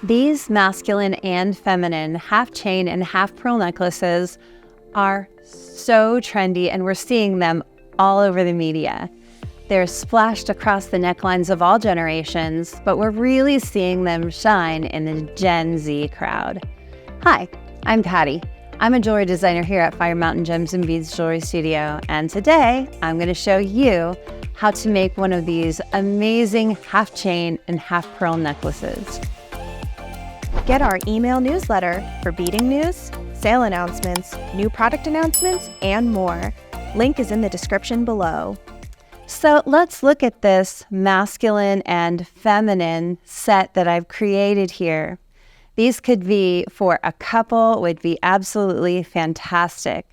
These masculine and feminine half-chain and half-pearl necklaces are so trendy, and we're seeing them all over the media. They're splashed across the necklines of all generations, but we're really seeing them shine in the Gen Z crowd. Hi, I'm Patty. I'm a jewelry designer here at Fire Mountain Gems and Beads Jewelry Studio, and today I'm going to show you how to make one of these amazing half-chain and half-pearl necklaces. Get our email newsletter for beading news, sale announcements, new product announcements, and more. Link is in the description below. So let's look at this masculine and feminine set that I've created here. These could be for a couple, would be absolutely fantastic.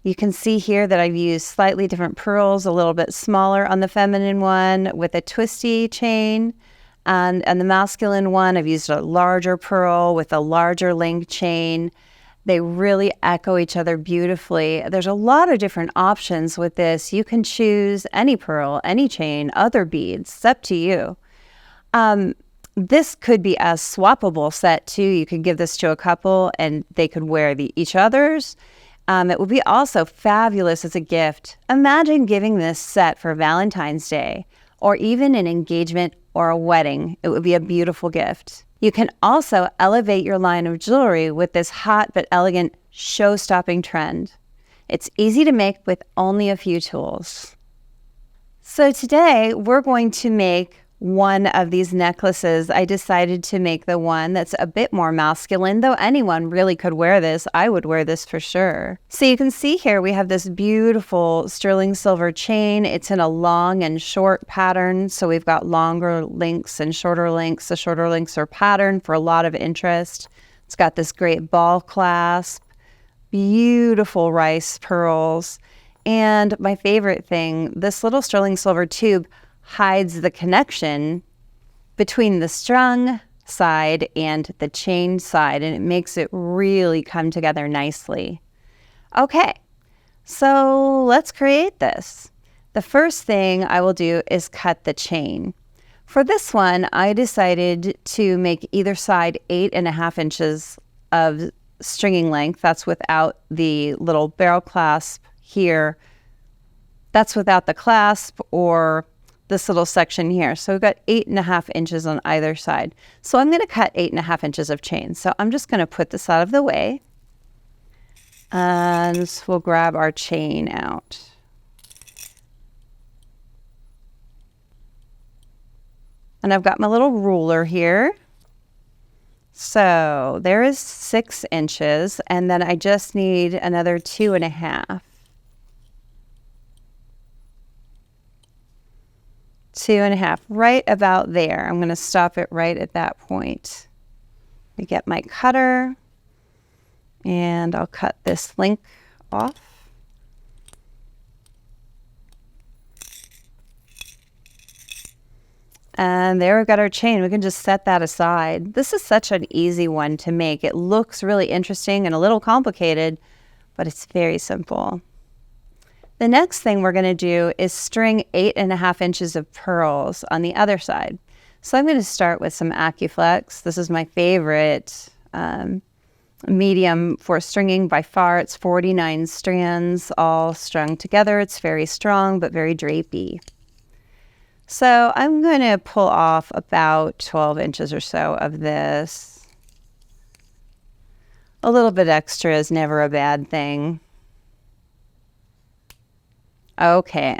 You can see here that I've used slightly different pearls, a little bit smaller on the feminine one with a twisty chain. And the masculine one, I've used a larger pearl with a larger link chain. They really echo each other beautifully. There's a lot of different options with this. You can choose any pearl, any chain, other beads. It's up to you. This could be a swappable set too. You could give this to a couple and they could wear each other's. It would be also fabulous as a gift. Imagine giving this set for Valentine's Day or even an engagement or a wedding. It would be a beautiful gift. You can also elevate your line of jewelry with this hot but elegant show-stopping trend. It's easy to make with only a few tools. So today we're going to make one of these necklaces. I decided to make the one that's a bit more masculine, though anyone really could wear this. I would wear this for sure. So you can see here we have this beautiful sterling silver chain. It's in a long and short pattern. So we've got longer links and shorter links. The shorter links are patterned for a lot of interest. It's got this great ball clasp, beautiful rice pearls, and my favorite thing, this little sterling silver tube hides the connection between the strung side and the chain side, and it makes it really come together nicely. Okay, so let's create this. The first thing I will do is cut the chain. For this one, I decided to make either side 8.5 inches of stringing length. That's without the little barrel clasp here. That's without the clasp or this little section here. So we've got 8.5 inches on either side. So I'm going to cut 8.5 inches of chain. So I'm just going to put this out of the way and we'll grab our chain out. And I've got my little ruler here. So there is 6 inches, and then I just need another 2.5. 2.5, right about there. I'm going to stop it right at that point. I get my cutter and I'll cut this link off. And there we've got our chain. We can just set that aside. This is such an easy one to make. It looks really interesting and a little complicated, but it's very simple. The next thing we're going to do is string 8.5 inches of pearls on the other side. So I'm going to start with some AccuFlex. This is my favorite medium for stringing by far. It's 49 strands all strung together. It's very strong but very drapey. So I'm going to pull off about 12 inches or so of this. A little bit extra is never a bad thing. Okay,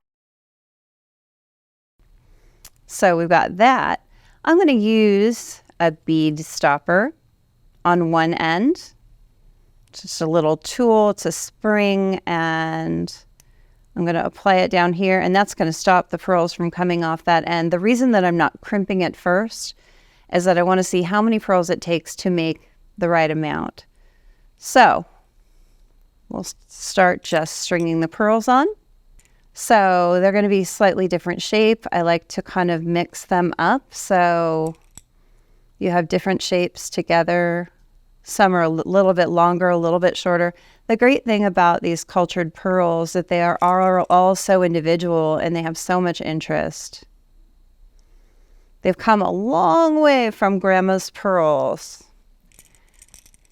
so we've got that. I'm going to use a bead stopper on one end, just a little tool. It's a spring, and I'm going to apply it down here, and that's going to stop the pearls from coming off that end. The reason that I'm not crimping it first is that I want to see how many pearls it takes to make the right amount. So we'll start just stringing the pearls on. So they're going to be slightly different shape. I like to kind of mix them up so you have different shapes together. Some are a little bit longer, a little bit shorter. The great thing about these cultured pearls is that they are all so individual and they have so much interest. They've come a long way from Grandma's pearls.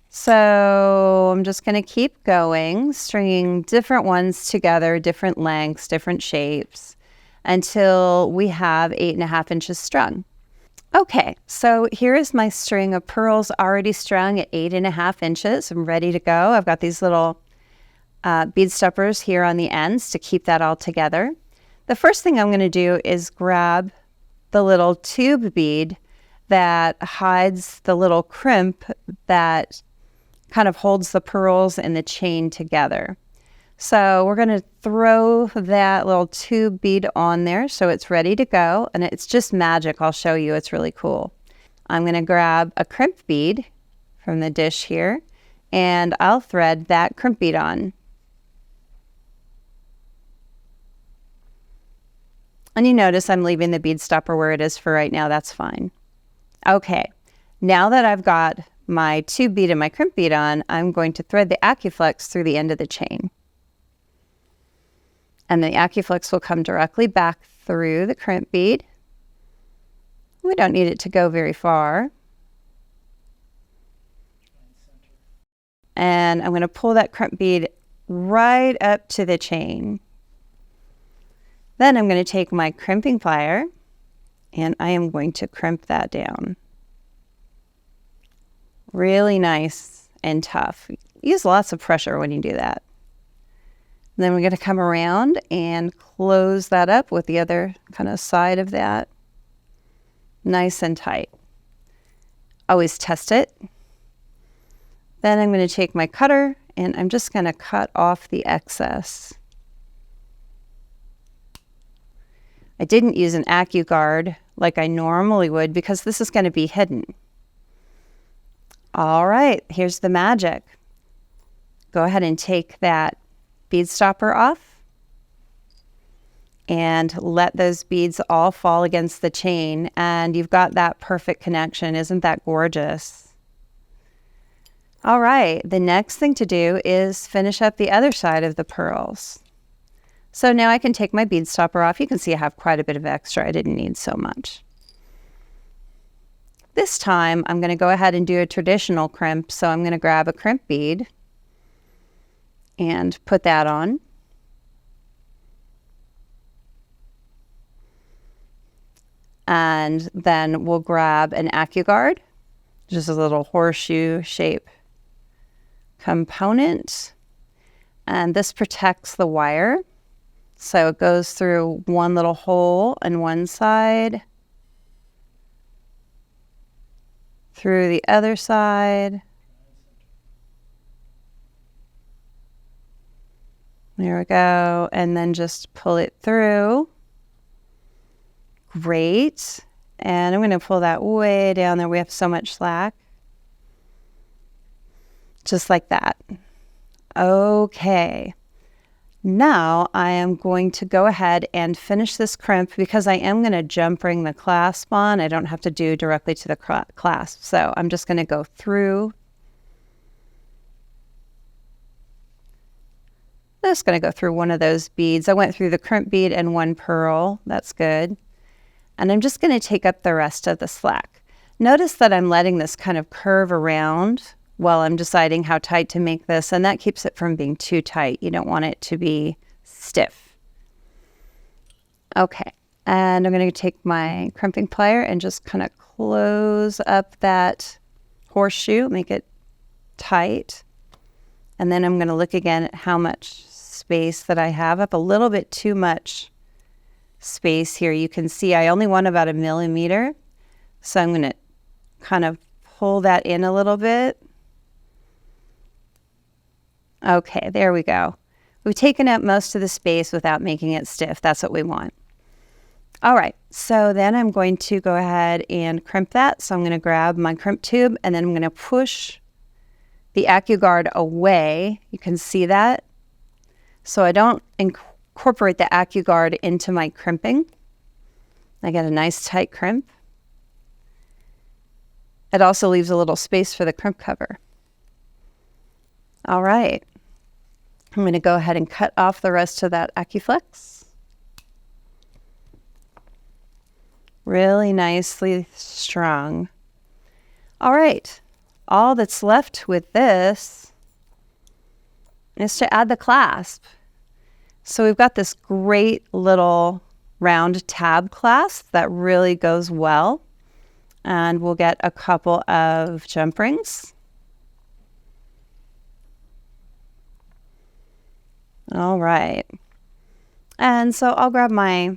So I'm just going to keep going, stringing different ones together, different lengths, different shapes, until we have 8.5 inches strung. Okay, so here is my string of pearls already strung at 8.5 inches. I'm ready to go. I've got these little bead stoppers here on the ends to keep that all together. The first thing I'm going to do is grab the little tube bead that hides the little crimp that kind of holds the pearls and the chain together. So we're going to throw that little tube bead on there so it's ready to go, and it's just magic. I'll show you. It's really cool. I'm going to grab a crimp bead from the dish here, and I'll thread that crimp bead on. And you notice I'm leaving the bead stopper where it is for right now. That's fine. Okay, now that I've got my tube bead and my crimp bead on, I'm going to thread the AccuFlex through the end of the chain. And the AccuFlex will come directly back through the crimp bead. We don't need it to go very far. And I'm going to pull that crimp bead right up to the chain. Then I'm going to take my crimping plier and I am going to crimp that down. Really nice and tough. Use lots of pressure when you do that. And then we're going to come around and close that up with the other kind of side of that. Nice and tight. Always test it. Then I'm going to take my cutter and I'm just going to cut off the excess. I didn't use an AccuGuard like I normally would because this is going to be hidden. All right, here's the magic. Go ahead and take that bead stopper off and let those beads all fall against the chain, and you've got that perfect connection. Isn't that gorgeous? All right, the next thing to do is finish up the other side of the pearls. So now I can take my bead stopper off. You can see I have quite a bit of extra. I didn't need so much. This time I'm going to go ahead and do a traditional crimp. So I'm going to grab a crimp bead and put that on. And then we'll grab an AccuGuard, just a little horseshoe shape component. And this protects the wire. So it goes through one little hole on one side, through the other side. There we go. And then just pull it through. Great. And I'm going to pull that way down there. We have so much slack. Just like that. Okay. Now I am going to go ahead and finish this crimp because I am going to jump ring the clasp on. I don't have to do directly to the clasp. So I'm just going to go through. I'm just going to go through one of those beads. I went through the crimp bead and one pearl. That's good. And I'm just going to take up the rest of the slack. Notice that I'm letting this kind of curve around while I'm deciding how tight to make this, and that keeps it from being too tight. You don't want it to be stiff. Okay, and I'm going to take my crimping plier and just kind of close up that horseshoe, make it tight. And then I'm going to look again at how much space that I have. Up a little bit too much space here. You can see I only want about 1 millimeter. So I'm going to kind of pull that in a little bit. Okay, there we go. We've taken up most of the space without making it stiff. That's what we want. All right, so then I'm going to go ahead and crimp that. So I'm going to grab my crimp tube and then I'm going to push the AccuGuard away. You can see that. So I don't incorporate the AccuGuard into my crimping. I get a nice tight crimp. It also leaves a little space for the crimp cover. All right, I'm going to go ahead and cut off the rest of that AccuFlex. really nicely strung. All right, all that's left with this is to add the clasp. So we've got this great little round tab clasp that really goes well. And we'll get a couple of jump rings. All right. And so I'll grab my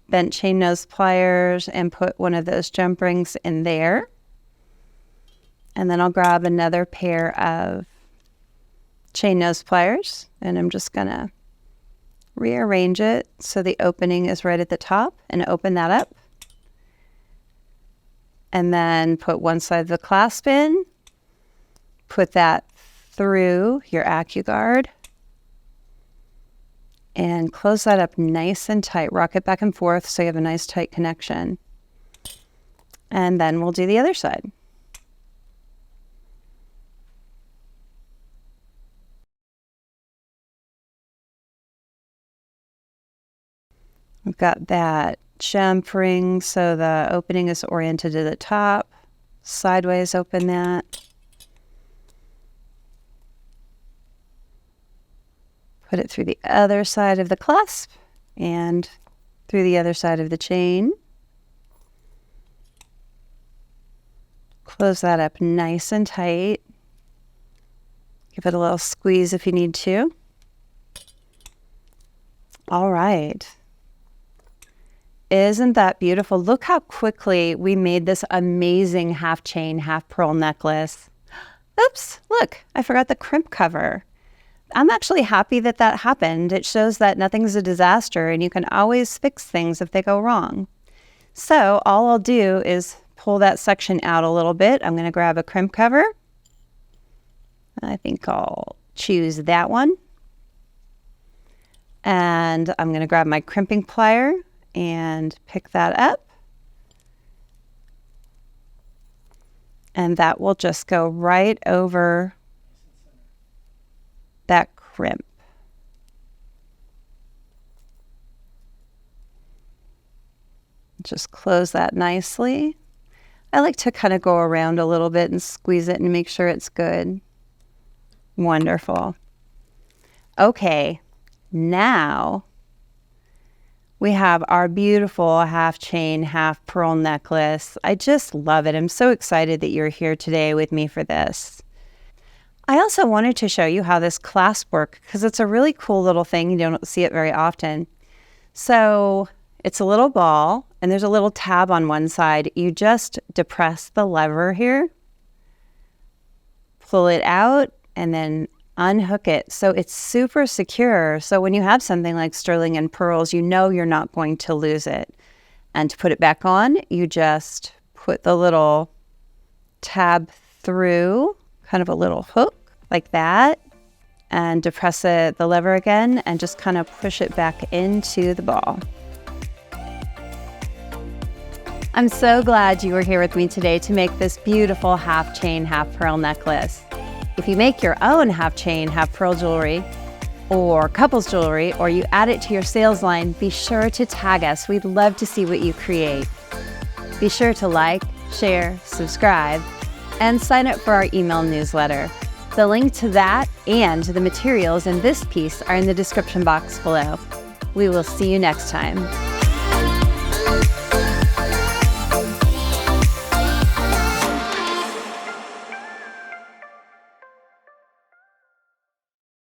bent chain nose pliers and put one of those jump rings in there. And then I'll grab another pair of chain nose pliers, and I'm just gonna rearrange it so the opening is right at the top and open that up. And then put one side of the clasp in, put that through your AccuGuard, and close that up nice and tight. Rock it back and forth so you have a nice tight connection. And then we'll do the other side. We've got that jump ring so the opening is oriented to the top. Sideways open that. Put it through the other side of the clasp and through the other side of the chain. Close that up nice and tight. Give it a little squeeze if you need to. All right. Isn't that beautiful? Look how quickly we made this amazing half chain, half pearl necklace. Oops, look, I forgot the crimp cover. I'm actually happy that that happened. It shows that nothing's a disaster and you can always fix things if they go wrong. So all I'll do is pull that section out a little bit. I'm going to grab a crimp cover. I think I'll choose that one. And I'm going to grab my crimping plier and pick that up. And that will just go right over that crimp. Just close that nicely. I like to kind of go around a little bit and squeeze it and make sure it's good. Wonderful. Okay, now we have our beautiful half chain, half pearl necklace. I just love it. I'm so excited that you're here today with me for this. I also wanted to show you how this clasp works because it's a really cool little thing. You don't see it very often. So it's a little ball and there's a little tab on one side. You just depress the lever here, pull it out, and then unhook it. So it's super secure. So when you have something like sterling and pearls, you know you're not going to lose it. And to put it back on, you just put the little tab through, kind of a little hook like that, and depress the lever again and just kind of push it back into the ball. I'm so glad you were here with me today to make this beautiful half chain, half pearl necklace. If you make your own half chain, half pearl jewelry or couples jewelry, or you add it to your sales line, be sure to tag us. We'd love to see what you create. Be sure to like, share, subscribe, and sign up for our email newsletter. The link to that and the materials in this piece are in the description box below. We will see you next time.